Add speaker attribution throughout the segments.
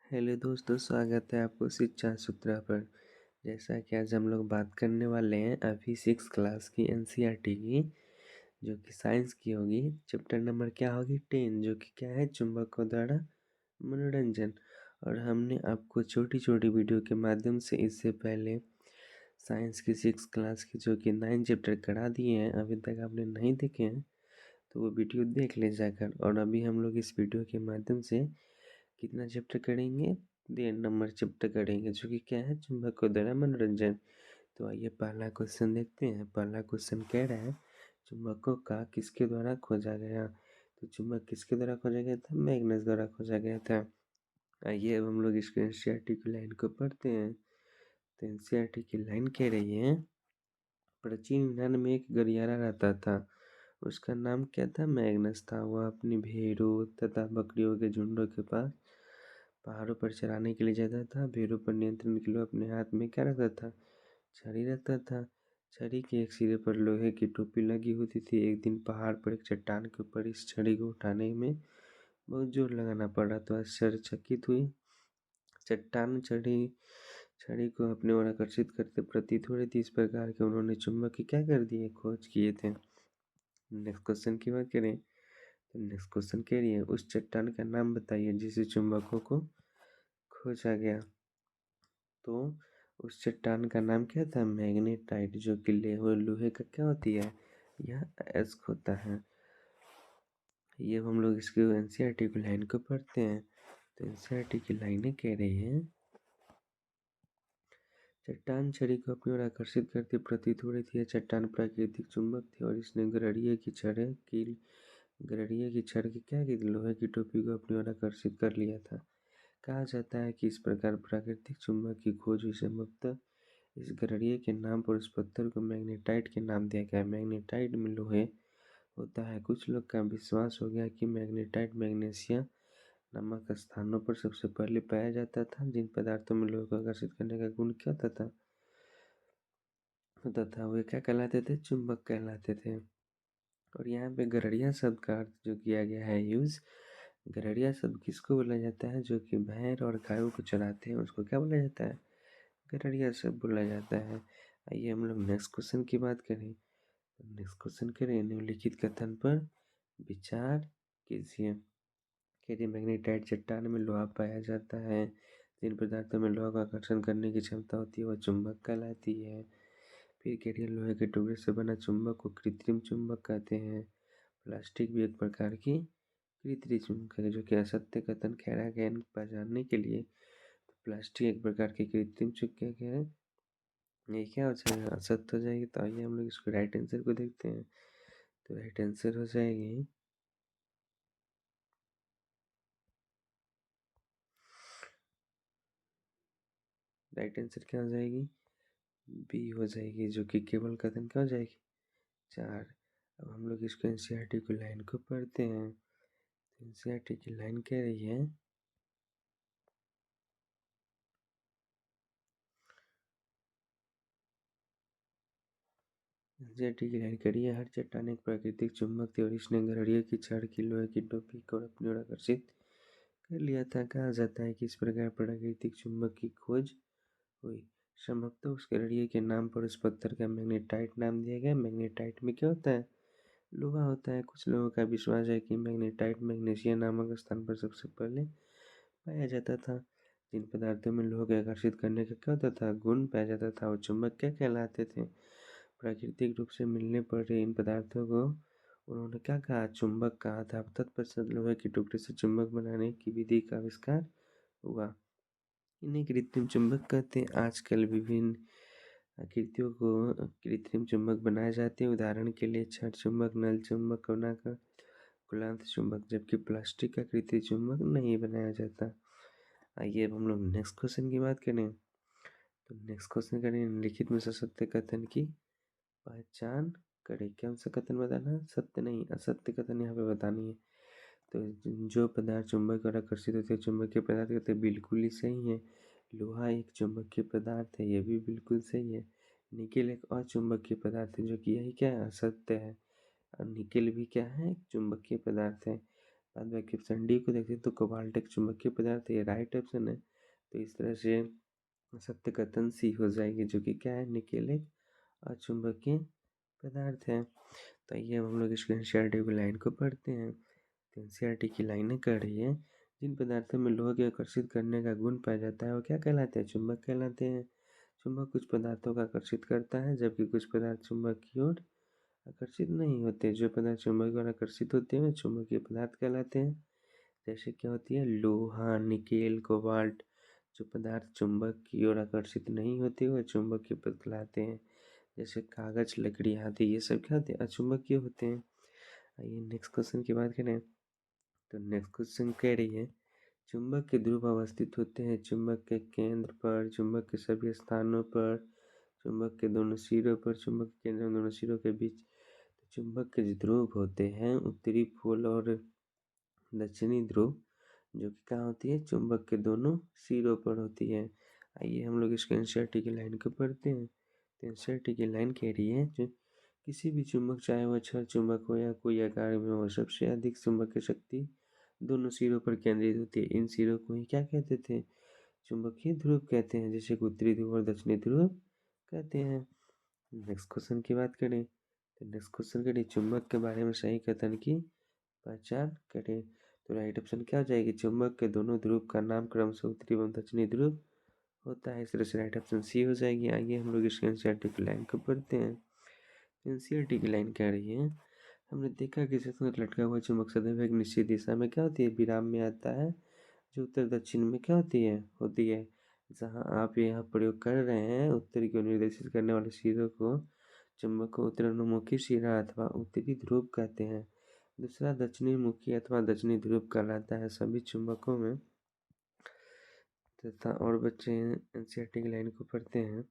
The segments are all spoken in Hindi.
Speaker 1: हेलो दोस्तों, स्वागत है आपको शिक्षा सूत्रा पर। जैसा कि आज हम लोग बात करने वाले हैं अभी 6 क्लास की एनसीईआरटी की, जो कि साइंस की होगी। चैप्टर नंबर क्या होगी 10, जो कि क्या है चुंबकों द्वारा मनोरंजन। और हमने आपको छोटी छोटी वीडियो के माध्यम से इससे पहले साइंस की 6 क्लास की जो कि 9 चैप्टर करा दिए हैं। अभी तक आपने नहीं देखे हैं तो वो वीडियो देख ले जाकर। और अभी हम लोग इस वीडियो के माध्यम से कितना चैप्टर करेंगे, 10 नंबर चैप्टर करेंगे, जो कि क्या है चुंबकों द्वारा मनोरंजन। तो आइए पहला क्वेश्चन देखते हैं। पहला क्वेश्चन कह रहा है चुंबकों का किसके द्वारा खोजा गया। तो चुंबक किसके द्वारा खोजा गया था, मैग्नस द्वारा खोजा गया था। आइए अब हम लोग इसको एनसीईआरटी की लाइन को पढ़ते हैं। तो एनसीईआरटी की लाइन कह रही है, प्राचीन यूनान में एक गलियारा रहता था। उसका नाम क्या था, मैग्नस था। वह अपनी भेड़ों तथा बकरियों के झुंडों के पास पहाड़ों पर चराने के लिए जाता था। भेड़ों पर नियंत्रण के लिए अपने हाथ में क्या रखता था, छड़ी रखता था। छड़ी के एक सिरे पर लोहे की टोपी लगी होती थी। एक दिन पहाड़ पर एक चट्टान के ऊपर इस छड़ी को उठाने में बहुत जोर लगाना पड़ा तो आश्चर्यचकित हुई। चट्टान छड़ी छड़ी को अपने ओर आकर्षित करते प्रतीत हो रही थी। इस प्रकार के उन्होंने चुंबक की क्या कर दिए, खोज किए थे। नेक्स्ट क्वेश्चन की बात करें तो नेक्स्ट क्वेश्चन कह रही है, उस चट्टान का नाम बताइए जिसे चुंबकों को खोजा गया। तो उस चट्टान का नाम क्या था, मैग्नेटाइट, जो कि लोहे का क्या होती है, यह अयस्क होता है। ये हम लोग इसके एनसीईआरटी की लाइन को पढ़ते हैं। तो एनसीईआरटी की लाइनें कह रही हैं, चट्टान छड़ी को अपनी ओर आकर्षित करती प्रतीत हो रही थी। यह चट्टान प्राकृतिक चुंबक थी और इसने गड़रिये की छड़ की क्या की लोहे की टोपी को अपनी ओर आकर्षित कर लिया था। कहा जाता है कि इस प्रकार प्राकृतिक चुंबक की खोज हुई। संभवतः इस गड़रिये के नाम पर उस पत्थर को मैग्नेटाइट के नाम दिया गया। मैग्नेटाइट में लोहे होता है। कुछ लोग का विश्वास हो गया कि मैग्नेटाइट मैग्नीशिया नामक स्थानों पर सबसे पहले पाया जाता था। जिन पदार्थों में लोहे को आकर्षित करने का गुण क्या होता था वे क्या कहलाते थे, चुंबक कहलाते थे। और यहाँ पे गड़रिया शब्द का अर्थ जो किया गया है यूज, गड़रिया शब्द किसको बोला जाता है, जो कि भैंस और गायों को चराते हैं उसको क्या बोला जाता है, गड़रिया शब्द बोला जाता है। आइए हम लोग नेक्स्ट क्वेश्चन की बात करें। नेक्स्ट क्वेश्चन करें, निम्नलिखित कथन पर विचार कीजिए। कहते मैग्नेटाइट चट्टान में लोहा पाया जाता है। जिन पदार्थों में लोहा का आकर्षण करने की क्षमता होती है वह चुंबक कहलाती है। फिर कह रही है लोहे के टुकड़े से बना चुंबक को कृत्रिम चुंबक कहते हैं। प्लास्टिक भी एक प्रकार की कृत्रिम चुंबक है, जो कि असत्य कथन ठहरा गया। इनको पहचानने के लिए तो प्लास्टिक एक प्रकार की कृत्रिम चुंबक है, ये क्या हो जाएगा, असत्य हो जाएगी। तो आइए हम लोग इसको राइट आंसर को देखते हैं। तो राइट आंसर हो जाएगी, राइट आंसर क्या हो जाएगी, बी हो जाएगी, जो कि केवल कथन क्या हो जाएगी, 4। अब हम लोग इसको एनसीईआरटी की लाइन को पढ़ते हैं। एनसीईआरटी की लाइन कह रही है, एनसीईआरटी की लाइन कह रही है, हर चट्टान एक प्राकृतिक चुंबक थी और इसने गड़रिये की छड़ की लोहे की टोपी को अपनी ओर आकर्षित कर लिया था। कहा जाता है कि इस प्रकार प्राकृतिक चुंबक की खोज हुई। संभवतः उस गड़रिये के नाम पर उस पत्थर का मैग्नेटाइट नाम दिया गया। मैग्नेटाइट में क्या होता है, लोहा होता है। कुछ लोगों का विश्वास है कि मैग्नेटाइट मैग्नीशिया नामक स्थान पर सबसे पहले पाया जाता था। जिन पदार्थों में लोहा को आकर्षित करने का क्या होता था, गुण पाया जाता था, वो चुंबक क्या कहलाते थे। प्राकृतिक रूप से मिलने पर इन पदार्थों को उन्होंने क्या कहा, चुंबक कहा था। तत्पश्चात लोहे के टुकड़े से चुंबक बनाने की विधि का आविष्कार हुआ। इन्हें कृत्रिम चुंबक कहते हैं। आजकल विभिन्न आकृतियों को कृत्रिम चुंबक बनाए जाते हैं। उदाहरण के लिए छड़ चुंबक, नल चुंबक बनाकर कुलांत चुंबक, जबकि प्लास्टिक का कृत्रिम चुंबक नहीं बनाया जाता। आइए अब हम लोग नेक्स्ट क्वेश्चन की बात करें। तो नेक्स्ट क्वेश्चन करें, निम्नलिखित में से सत्य कथन की पहचान करें। कौन सा कथन बताना है, सत्य नहीं असत्य कथन यहाँ पे बतानी है। तो जो पदार्थ चुंबक और आकर्षित होते हैं चुंबकीय पदार्थ कहते हैं, बिल्कुल ही सही है। लोहा एक चुंबकीय पदार्थ है, ये भी बिल्कुल सही है। निकेल एक अचुंबकीय पदार्थ है, जो कि यही क्या है, असत्य है। और निकेल भी क्या है, एक चुंबकीय पदार्थ है। बाद बाकी ऑप्शन डी को देखते हैं तो कोबाल्ट एक चुंबकीय पदार्थ है, ये राइट ऑप्शन है। तो इस तरह से सत्य कथन सी हो जाएगी, जो कि क्या है, निकेल एक अचुंबकीय पदार्थ है। तो आइए अब हम लोग इसको एनसीईआरटी की लाइन को पढ़ते हैं। तो एनसीईआरटी की लाइनें कह रही है, जिन पदार्थों में लोहा के आकर्षित करने का गुण पाया जाता है वो क्या कहलाते हैं, चुंबक कहलाते हैं। चुंबक कुछ पदार्थों को आकर्षित करता है, जबकि कुछ पदार्थ चुंबक की ओर आकर्षित नहीं होते। जो पदार्थ चुंबक की ओर आकर्षित होते हैं वे चुंबकीय पदार्थ कहलाते हैं। जैसे क्या होती है, लोहा, निकेल, कोबाल्ट। जो पदार्थ चुंबक की ओर आकर्षित नहीं होते वह चुंबकीय पदार्थ कहलाते हैं। जैसे कागज, लकड़ी आदि, ये सब क्या होते हैं, अचुंबकीय होते हैं। आइए नेक्स्ट क्वेश्चन की बात करें। तो नेक्स्ट क्वेश्चन कह रही है, चुंबक के ध्रुव अवस्थित होते हैं चुंबक के केंद्र पर, चुंबक के सभी स्थानों पर, चुंबक के दोनों सिरों पर, चुंबक के केंद्र और दोनों सिरों के बीच। तो चुंबक के जो ध्रुव होते हैं, उत्तरी पोल और दक्षिणी ध्रुव, जो कि कहाँ होती है, चुंबक के दोनों सिरों पर होती है। आइए हम लोग इसको एनसीईआरटी की लाइन को पढ़ते हैं। तो एनसीईआरटी की लाइन कह रही है, जो किसी भी चुंबक, चाहे वह छड़ चुंबक हो या कोई आकार में हो, सबसे अधिक चुंबकीय शक्ति दोनों सिरों पर केंद्रित होती है। इन सिरों को ही क्या कहते थे, चुंबकीय ध्रुव कहते हैं, जैसे उत्तरी ध्रुव और दक्षिणी ध्रुव कहते हैं। नेक्स्ट क्वेश्चन की बात करें। तो नेक्स्ट क्वेश्चन करें, चुंबक के बारे में सही कथन की पहचान करें। तो राइट ऑप्शन क्या हो जाएगी, चुंबक के दोनों ध्रुव का नाम क्रमशः उत्तरी एवं दक्षिणी ध्रुव होता है। इस तरह से राइट ऑप्शन सी हो जाएगी। आइए हम लोग इसके एनसीईआरटी की लाइन को पढ़ते हैं। एनसीईआरटी की लाइन कह रही है, हमने देखा कि सतत लटका हुआ चुंबक सदैव एक निश्चित दिशा में क्या होती है, विराम में आता है, जो उत्तर दक्षिण में क्या होती है। जहाँ आप यह प्रयोग कर रहे हैं, उत्तर की ओर निर्देशित करने वाले सिरों को चुंबक को उत्तरानुमुखी सिरा अथवा उत्तरी ध्रुव कहते हैं। दूसरा दक्षिणी मुखी अथवा दक्षिणी ध्रुव कहलाता है सभी चुंबकों में। तथा और बच्चे एनसीईआरटी की लाइन को पढ़ते हैं।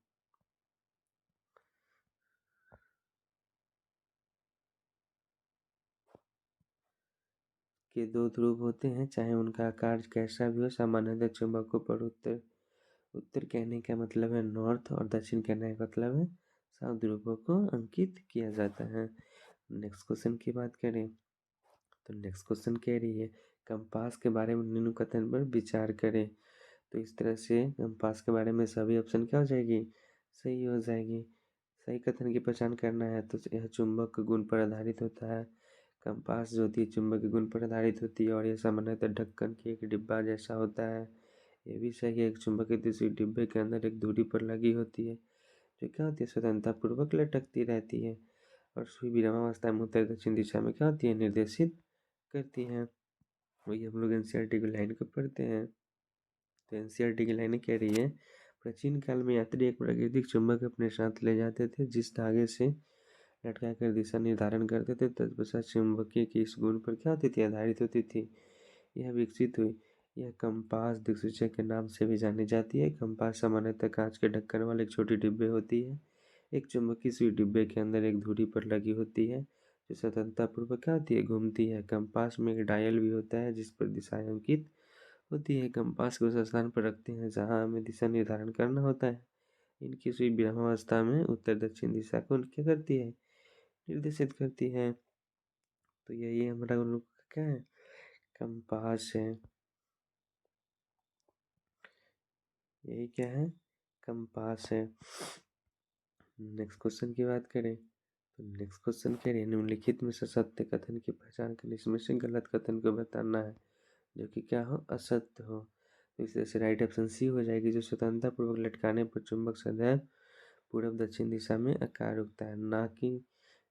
Speaker 1: के दो ध्रुव होते हैं, चाहे उनका आकार कैसा भी हो। सामान्यतः चुंबकों पर उत्तर उत्तर कहने का मतलब है नॉर्थ और दक्षिण कहने का मतलब है साउथ ध्रुवों को अंकित किया जाता है। नेक्स्ट क्वेश्चन की बात करें। तो नेक्स्ट क्वेश्चन कह रही है, कंपास के बारे में निम्न कथन पर विचार करें। तो इस तरह से कंपास के बारे में सभी ऑप्शन क्या हो जाएगी, सही हो जाएगी। सही कथन की पहचान करना है तो यह चुंबक के गुण पर आधारित होता है। कंपास जो होती है चुंबक के गुण पर आधारित होती है और यह सामान्यतः ढक्कन के एक डिब्बा जैसा होता है। ये भी सही है, एक चुंबक किसी डिब्बे के अंदर एक दूरी पर लगी होती है, जो क्या होती है, स्वतंत्रतापूर्वक लटकती रहती है और सुई विरामावस्था में उत्तर दक्षिण दिशा में क्या होती है, निर्देशित करती है। वही हम लोग एनसीईआरटी की लाइन को पढ़ते हैं। तो एनसीईआरटी की लाइनें कह रही है, प्राचीन काल में यात्री एक प्राकृतिक चुंबक अपने साथ ले जाते थे, जिस धागे से लटका कर दिशा निर्धारण करते थे। तत्पश्चात चुंबकीय की इस गुण पर क्या होती थी, आधारित होती थी, यह विकसित हुई। यह कंपास दिक्सूचक के नाम से भी जानी जाती है। कंपास सामान्यतः कांच के ढक्कन वाले एक छोटी डिब्बे होती है। एक चुंबकीय सुई डिब्बे के अंदर एक धुरी पर लगी होती है, जो स्वतंत्रतापूर्वक क्या होती है, घूमती है। कंपास में एक डायल भी होता है जिस पर दिशाएं अंकित होती है। कंपास को उस स्थान पर रखते हैं जहां हमें दिशा निर्धारण करना होता है। इनकी सुई विरामावस्था में उत्तर दक्षिण दिशा को क्या करती है, निर्देशित करती है। तो यही हमारा उन लोग का क्या है, कंपास है। यही क्या है, कंपास है। नेक्स्ट क्वेश्चन की बात करें। तो नेक्स्ट क्वेश्चन कह रही है, निम्नलिखित में से सत्य कथन की पहचान करें, इसमें से गलत कथन को बताना है, जो कि क्या हो, असत्य हो। तो इस तरह से राइट ऑप्शन सी हो जाएगी, जो स्वतंत्रता पूर्वक लटकाने पर चुंबक सदैव पूर्व दक्षिण दिशा में आकार रुकता है, ना कि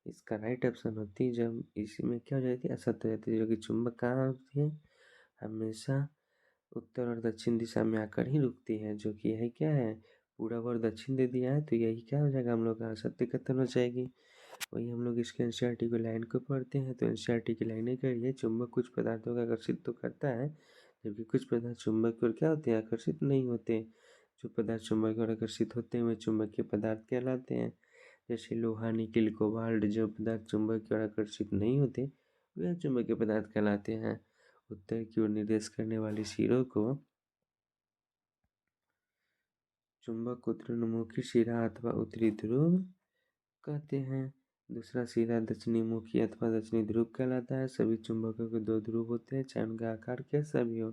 Speaker 1: इसका राइट ऑप्शन होती है जब इसी में क्या हो जाती है, असत्य हो जाती है, जो कि चुंबक कहाँ होती है, हमेशा उत्तर और दक्षिण दिशा में आकर ही रुकती है, जो कि यही क्या है, पूरब और दक्षिण दे दिया है। तो यही क्या हो जाएगा, हम लोग का सत्य कथन हो जाएगी। वही हम लोग इसके एनसीईआरटी की लाइन को पढ़ते हैं। तो एनसीईआरटी की लाइनें करिए, चुंबक कुछ पदार्थों को आकर्षित तो करता है, जबकि कुछ पदार्थ चुंबक की ओर क्या होते हैं, आकर्षित नहीं होते। जो पदार्थ चुंबक की ओर आकर्षित होते हैं वे चुंबकीय पदार्थ कहलाते हैं। जैसे लोहा, निकेल, कोबाल्ट। जो पदार्थ चुंबक की ओर आकर्षित नहीं होते वे चुंबकीय पदार्थ कहलाते हैं। उत्तर की ओर निर्देश करने वाली सिरों को चुंबक उत्तरानुमुखी सिरा अथवा उत्तरी ध्रुव कहते हैं। दूसरा सीधा दक्षिणी मुखी अथवा दक्षिणी ध्रुव कहलाता है। सभी चुंबकों के दो ध्रुव होते हैं, चाहे उनका आकार कैसा भी हो।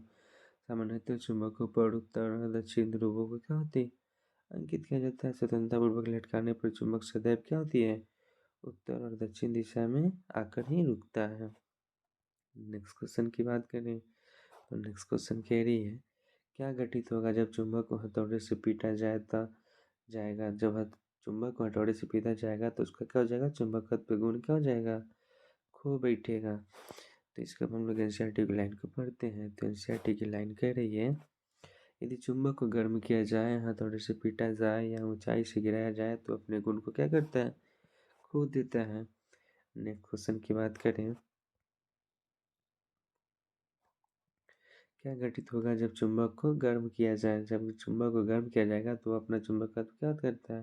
Speaker 1: सामान्यतः चुंबकों पर उत्तर और दक्षिण ध्रुवों को क्या होती है, अंकित किया जाता है। स्वतंत्रतापूर्वक लटकाने पर चुंबक सदैव क्या होती है, उत्तर और दक्षिण दिशा में आकर ही रुकता है। नेक्स्ट क्वेश्चन की बात करें तो नेक्स्ट क्वेश्चन कह रही है, क्या घटित होगा जब चुंबक को हथौड़े से पीटा जाएगा। जब चुंबक को हथौड़े से पीटा जाएगा तो उसका क्या हो जाएगा, चुंबकत्व गुण क्या हो जाएगा, खो बैठेगा। तो इसका हम लोग एनसीईआरटी की लाइन को पढ़ते हैं। तो एनसीईआरटी की लाइन कह रही है, यदि चुंबक को गर्म किया जाए, हथौड़े से पीटा जाए या ऊंचाई से गिराया जाए तो अपने गुण को क्या करता है, खो देता है। नेक्स्ट क्वेश्चन की बात करें, क्या घटित होगा जब चुंबक को गर्म किया जाए। जब चुंबक को गर्म किया जाएगा तो अपना चुंबकत्व क्या करता है,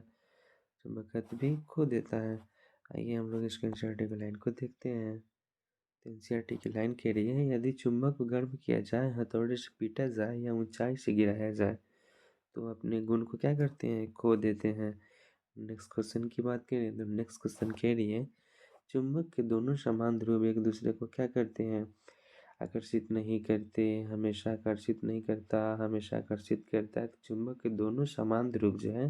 Speaker 1: चुंबकत्व भी खो देता है। आइए हम लोग इसको एनसीईआरटी की लाइन को देखते हैं। तो एनसीईआरटी की लाइन कह रही है, यदि चुंबक को गर्म किया जाए, हथौड़े से पीटा जाए या ऊंचाई से गिराया जाए तो अपने गुण को क्या करते हैं, खो देते हैं। नेक्स्ट क्वेश्चन की बात करें तो नेक्स्ट क्वेश्चन कह रही है, चुंबक के दोनों समान ध्रुव एक दूसरे को क्या करते हैं, आकर्षित नहीं करते। हमेशा आकर्षित नहीं करता, हमेशा आकर्षित करता है। तो चुंबक के दोनों समान ध्रुव जो है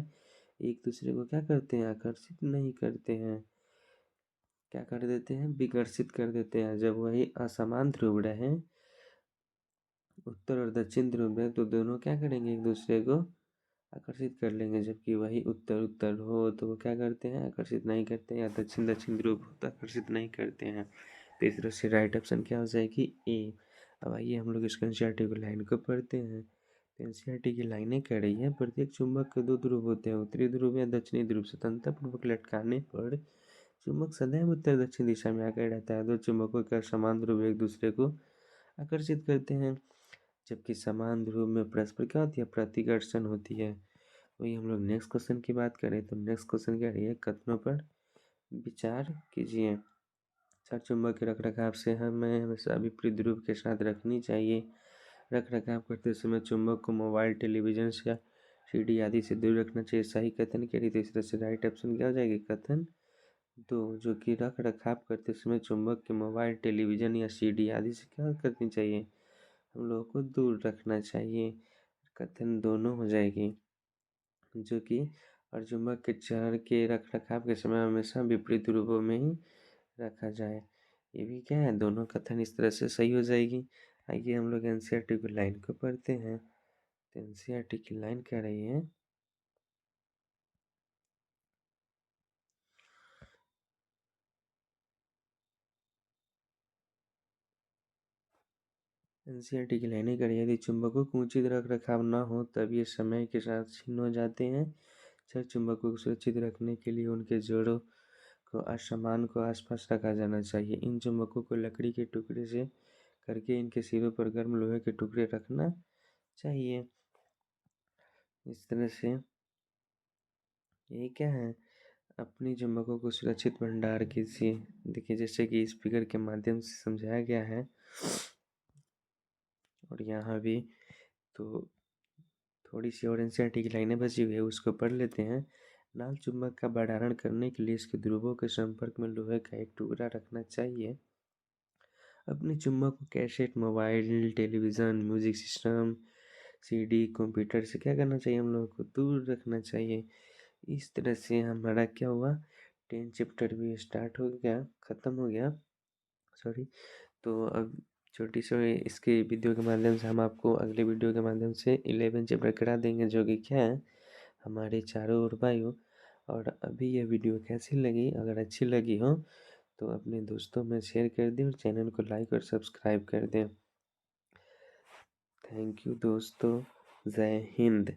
Speaker 1: एक दूसरे को क्या करते हैं, आकर्षित नहीं करते हैं, क्या कर देते हैं, विकर्षित कर देते हैं। जब वही असमान ध्रुव रहे, उत्तर और दक्षिण ध्रुव रहे, तो दोनों क्या करेंगे, एक दूसरे को आकर्षित कर लेंगे। जबकि वही उत्तर उत्तर हो तो वो क्या करते हैं, आकर्षित नहीं करते, या दक्षिण दक्षिण ध्रुव हो तो आकर्षित नहीं करते हैं। तो इस तरह से राइट ऑप्शन क्या हो जाएगी, ए। अब आइए हम लोग इसको एनसीईआरटी की लाइन को पढ़ते हैं। तो एनसीईआरटी की लाइनें कह रही है, प्रत्येक चुंबक के दो ध्रुव होते हैं, उत्तरी ध्रुव या दक्षिणी ध्रुव। स्वतंत्रतापूर्वक लटकाने पर चुंबक सदैव उत्तर दक्षिण दिशा में आकर रहता है। दो चुंबकों का समान ध्रुव एक दूसरे को आकर्षित करते हैं, जबकि समान ध्रुव में परस्पर क्या होती है, प्रतिकर्षण होती है। वही हम लोग नेक्स्ट क्वेश्चन की बात करें तो नेक्स्ट क्वेश्चन क्या रही है, कथनों पर विचार कीजिए। चार चुंबक के रखरखाव से हमें हमेशा विपरीत ध्रुव के साथ रखनी चाहिए। रखरखाव करते समय चुंबक को मोबाइल, टेलीविजन या सीडी आदि से दूर रखना चाहिए। सही कथन के लिए तो इस तरह से राइट ऑप्शन क्या हो जाएगी, कथन दो, जो कि रख रखाव करते समय चुंबक के मोबाइल, टेलीविजन या सीडी आदि से क्या करनी चाहिए, हम लोगों को दूर रखना चाहिए। कथन दोनों हो जाएगी, जो कि और चुंबक के चर के रख रखाव के समय हमेशा विपरीत रूपों में ही रखा जाए। ये भी क्या है, दोनों कथन इस तरह से सही हो जाएगी। आइए हम लोग एनसीईआरटी की लाइन को पढ़ते हैं। तो एनसीईआरटी की लाइन कह रही है, एनसीईआरटी की लाइनें कह रही है, यदि चुंबकों को उचित रख रखाव न हो तब ये समय के साथ छीन हो जाते हैं। चार चुंबकों को सुरक्षित रखने के लिए उनके जोड़ों को असमान को आसपास रखा जाना चाहिए। इन चुंबकों को लकड़ी के टुकड़े से करके इनके सिरों पर गर्म लोहे के टुकड़े रखना चाहिए। इस तरह से ये क्या है, अपनी चुंबकों को सुरक्षित भंडार कीजिए। देखिए जैसे कि स्पीकर के माध्यम से समझाया गया है, और यहाँ भी तो थोड़ी सी और एनसीईआरटी की लाइनें बची हुई है, उसको पढ़ लेते हैं। नाल चुंबक का भंडारण करने के लिए इसके ध्रुवों के संपर्क में लोहे का एक टुकड़ा रखना चाहिए। अपने चुंबक को cassette, mobile, television, music system, CD, computer से क्या करना चाहिए, हम लोगों को दूर रखना चाहिए। इस तरह से हमारा क्या हुआ, 10 चैप्टर भी स्टार्ट हो गया, ख़त्म हो गया, सॉरी। तो अब छोटी सी इसके वीडियो के माध्यम से हम आपको अगले वीडियो के माध्यम से 11 चैप्टर करा देंगे, जो कि क्या है, हमारे चारों ओर वायु। और अभी ये वीडियो कैसी लगी, अगर अच्छी लगी हो तो अपने दोस्तों में शेयर कर दें और चैनल को लाइक और सब्सक्राइब कर दें। थैंक यू दोस्तों, जय हिंद।